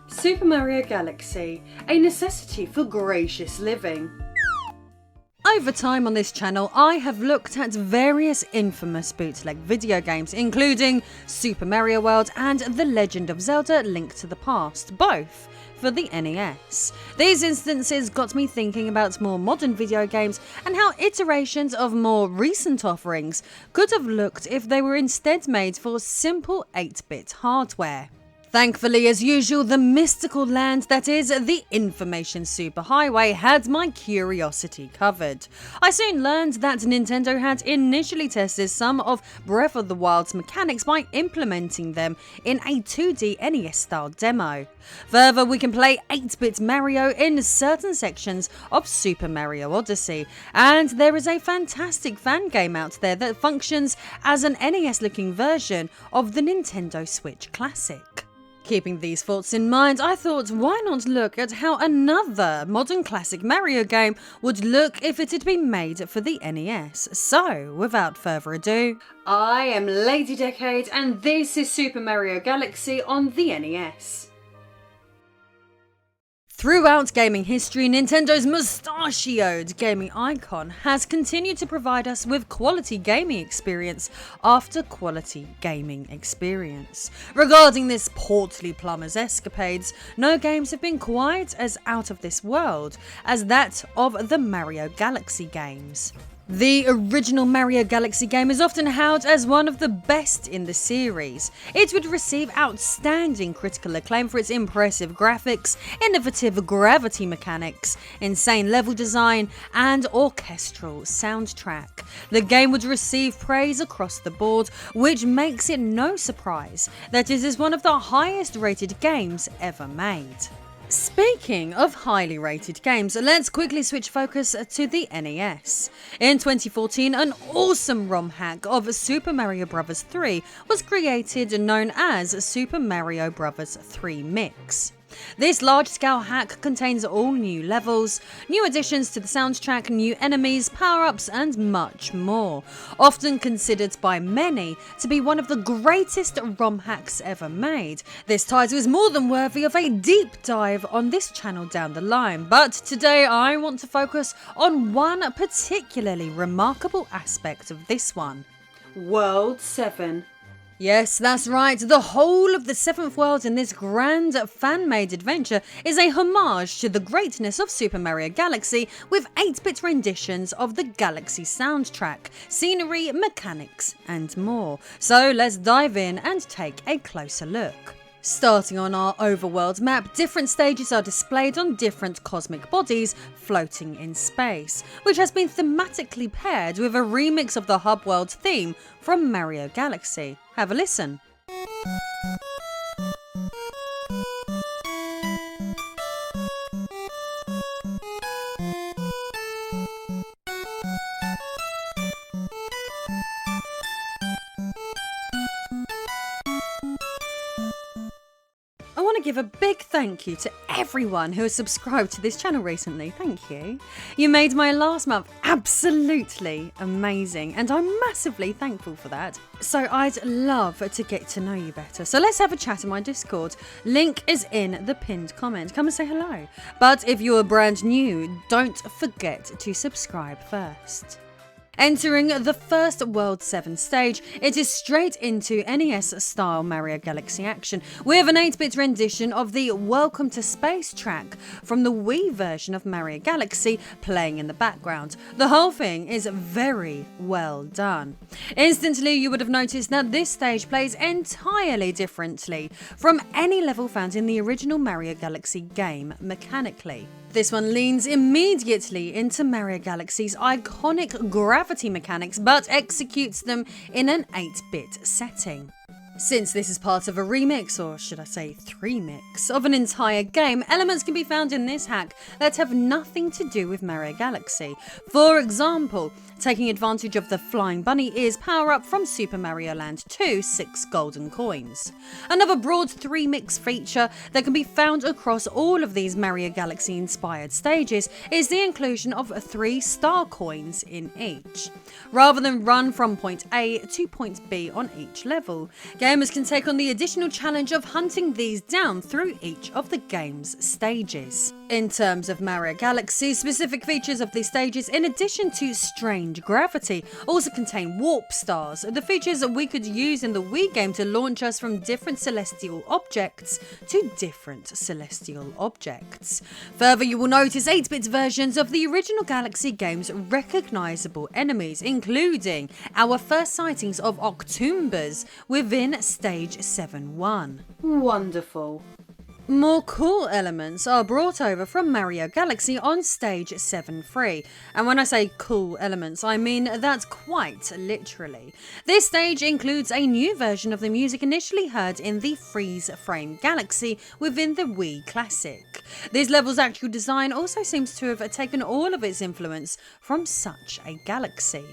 Super Mario Galaxy, a necessity for gracious living. Over time on this channel, I have looked at various infamous bootleg video games, including Super Mario World and The Legend of Zelda: Link to the Past, both for the NES. These instances got me thinking about more modern video games and how iterations of more recent offerings could have looked if they were instead made for simple 8-bit hardware. Thankfully, as usual, the mystical land that is the Information Superhighway had my curiosity covered. I soon learned that Nintendo had initially tested some of Breath of the Wild's mechanics by implementing them in a 2D NES-style demo. Further, we can play 8-bit Mario in certain sections of Super Mario Odyssey, and there is a fantastic fan game out there that functions as an NES-looking version of the Nintendo Switch Classic. Keeping these thoughts in mind, I thought, why not look at how another modern classic Mario game would look if it had been made for the NES. So, without further ado, I am Lady Decade and this is Super Mario Galaxy on the NES. Throughout gaming history, Nintendo's mustachioed gaming icon has continued to provide us with quality gaming experience after quality gaming experience. Regarding this portly plumber's escapades, no games have been quite as out of this world as that of the Mario Galaxy games. The original Mario Galaxy game is often hailed as one of the best in the series. It would receive outstanding critical acclaim for its impressive graphics, innovative gravity mechanics, insane level design, and orchestral soundtrack. The game would receive praise across the board, which makes it no surprise that it is one of the highest rated games ever made. Speaking of highly rated games, let's quickly switch focus to the NES. In 2014, an awesome ROM hack of Super Mario Bros. 3 was created, known as Super Mario Bros. 3 Mix. This large-scale hack contains all new levels, new additions to the soundtrack, new enemies, power-ups and much more. Often considered by many to be one of the greatest ROM hacks ever made, this title is more than worthy of a deep dive on this channel down the line, but today I want to focus on one particularly remarkable aspect of this one. World 7. Yes, that's right, the whole of the 7th world in this grand fan-made adventure is a homage to the greatness of Super Mario Galaxy with 8-bit renditions of the Galaxy soundtrack, scenery, mechanics and more. So let's dive in and take a closer look. Starting on our overworld map, different stages are displayed on different cosmic bodies floating in space, which has been thematically paired with a remix of the hub world theme from Mario Galaxy. Have a listen. I want to give a big thank you to everyone who has subscribed to this channel recently. Thank you. You made my last month absolutely amazing and I'm massively thankful for that. So I'd love to get to know you better. So let's have a chat in my Discord. Link is in the pinned comment. Come and say hello. But if you're brand new, don't forget to subscribe first. Entering the first World 7 stage, it is straight into NES-style Mario Galaxy action, with an 8-bit rendition of the Welcome to Space track from the Wii version of Mario Galaxy playing in the background. The whole thing is very well done. Instantly, you would have noticed that this stage plays entirely differently from any level found in the original Mario Galaxy game mechanically. This one leans immediately into Mario Galaxy's iconic gravity mechanics, but executes them in an 8-bit setting. Since this is part of a remix, or should I say 3-mix, of an entire game, elements can be found in this hack that have nothing to do with Mario Galaxy. For example, taking advantage of the Flying Bunny Ears power-up from Super Mario Land 2, 6 golden coins. Another broad 3-mix feature that can be found across all of these Mario Galaxy-inspired stages is the inclusion of 3 star coins in each. Rather than run from point A to point B on each level, gamers can take on the additional challenge of hunting these down through each of the game's stages. In terms of Mario Galaxy, specific features of these stages, in addition to strange gravity, also contain warp stars, the features that we could use in the Wii game to launch us from different celestial objects to different celestial objects. Further, you will notice 8-bit versions of the original Galaxy game's recognisable enemies, including our first sightings of Octoombas within Stage 7-1. Wonderful. More cool elements are brought over from Mario Galaxy on Stage 7-3, and when I say cool elements, I mean that quite literally. This stage includes a new version of the music initially heard in the Freeze Frame Galaxy within the Wii Classic. This level's actual design also seems to have taken all of its influence from such a galaxy.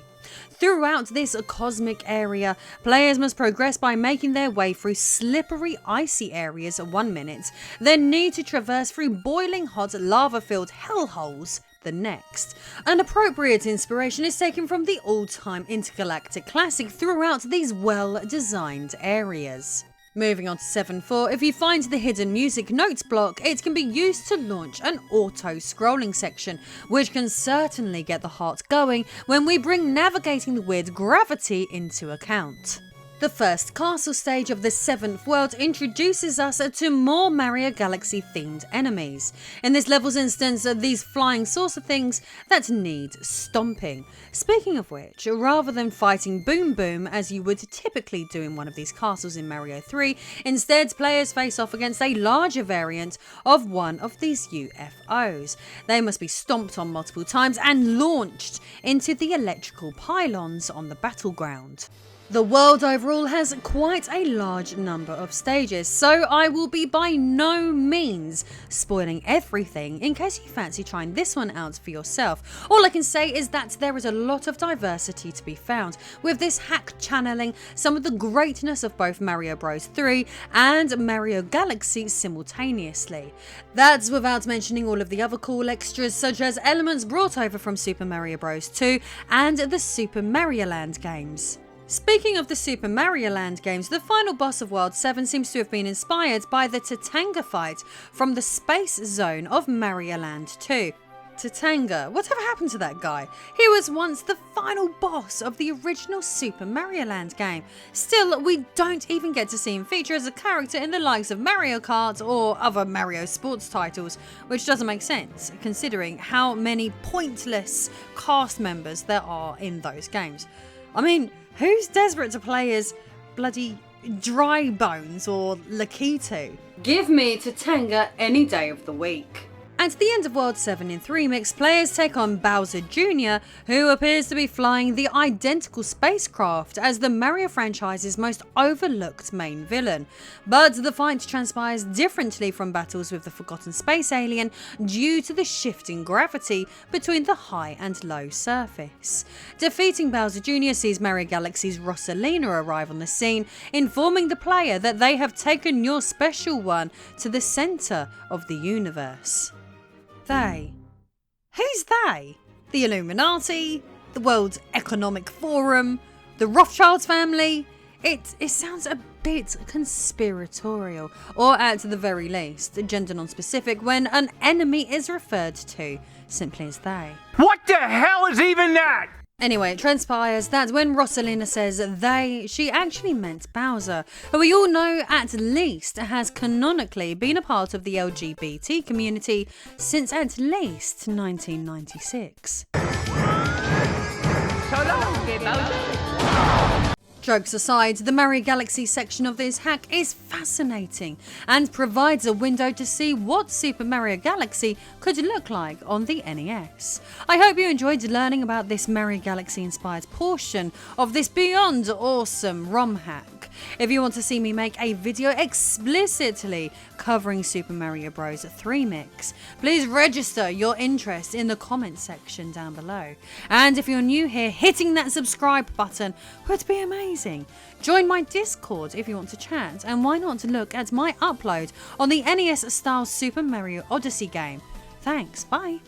Throughout this cosmic area, players must progress by making their way through slippery, icy areas 1 minute, then need to traverse through boiling hot, lava-filled hellholes the next. An appropriate inspiration is taken from the all-time intergalactic classic throughout these well-designed areas. Moving on to 7-4, if you find the hidden music notes block, it can be used to launch an auto-scrolling section, which can certainly get the heart going when we bring navigating the weird gravity into account. The first castle stage of the 7th world introduces us to more Mario Galaxy themed enemies. In this level's instance, these flying saucer things that need stomping. Speaking of which, rather than fighting Boom Boom as you would typically do in one of these castles in Mario 3, instead players face off against a larger variant of one of these UFOs. They must be stomped on multiple times and launched into the electrical pylons on the battleground. The world overall has quite a large number of stages, so I will be by no means spoiling everything in case you fancy trying this one out for yourself. All I can say is that there is a lot of diversity to be found, with this hack channeling some of the greatness of both Mario Bros 3 and Mario Galaxy simultaneously. That's without mentioning all of the other cool extras such as elements brought over from Super Mario Bros 2 and the Super Mario Land games. Speaking of the Super Mario Land games, the final boss of World 7 seems to have been inspired by the Tatanga fight from the space zone of Mario Land 2. Tatanga, whatever happened to that guy? He was once the final boss of the original Super Mario Land game. Still, we don't even get to see him feature as a character in the likes of Mario Kart or other Mario sports titles, which doesn't make sense considering how many pointless cast members there are in those games. I mean, who's desperate to play as bloody Dry Bones or Lakitu? Give me Tatanga any day of the week. At the end of World 7 in 3 Mix, players take on Bowser Jr., who appears to be flying the identical spacecraft as the Mario franchise's most overlooked main villain. But the fight transpires differently from battles with the Forgotten Space Alien due to the shifting gravity between the high and low surface. Defeating Bowser Jr. sees Mario Galaxy's Rosalina arrive on the scene, informing the player that they have taken your special one to the centre of the universe. They. Who's they? The Illuminati? The World Economic Forum? The Rothschilds family? It sounds a bit conspiratorial, or at the very least, gender non-specific when an enemy is referred to simply as they. What the hell is even that? Anyway, it transpires that when Rosalina says they, she actually meant Bowser, who we all know at least has canonically been a part of the LGBT community since at least 1996. So long, Bowser. Jokes aside, the Mario Galaxy section of this hack is fascinating and provides a window to see what Super Mario Galaxy could look like on the NES. I hope you enjoyed learning about this Mario Galaxy inspired portion of this beyond awesome ROM hack. If you want to see me make a video explicitly covering Super Mario Bros 3 Mix, please register your interest in the comment section down below. And if you're new here, hitting that subscribe button would be amazing. Join my Discord if you want to chat, and why not look at my upload on the NES style Super Mario Odyssey game. Thanks, bye.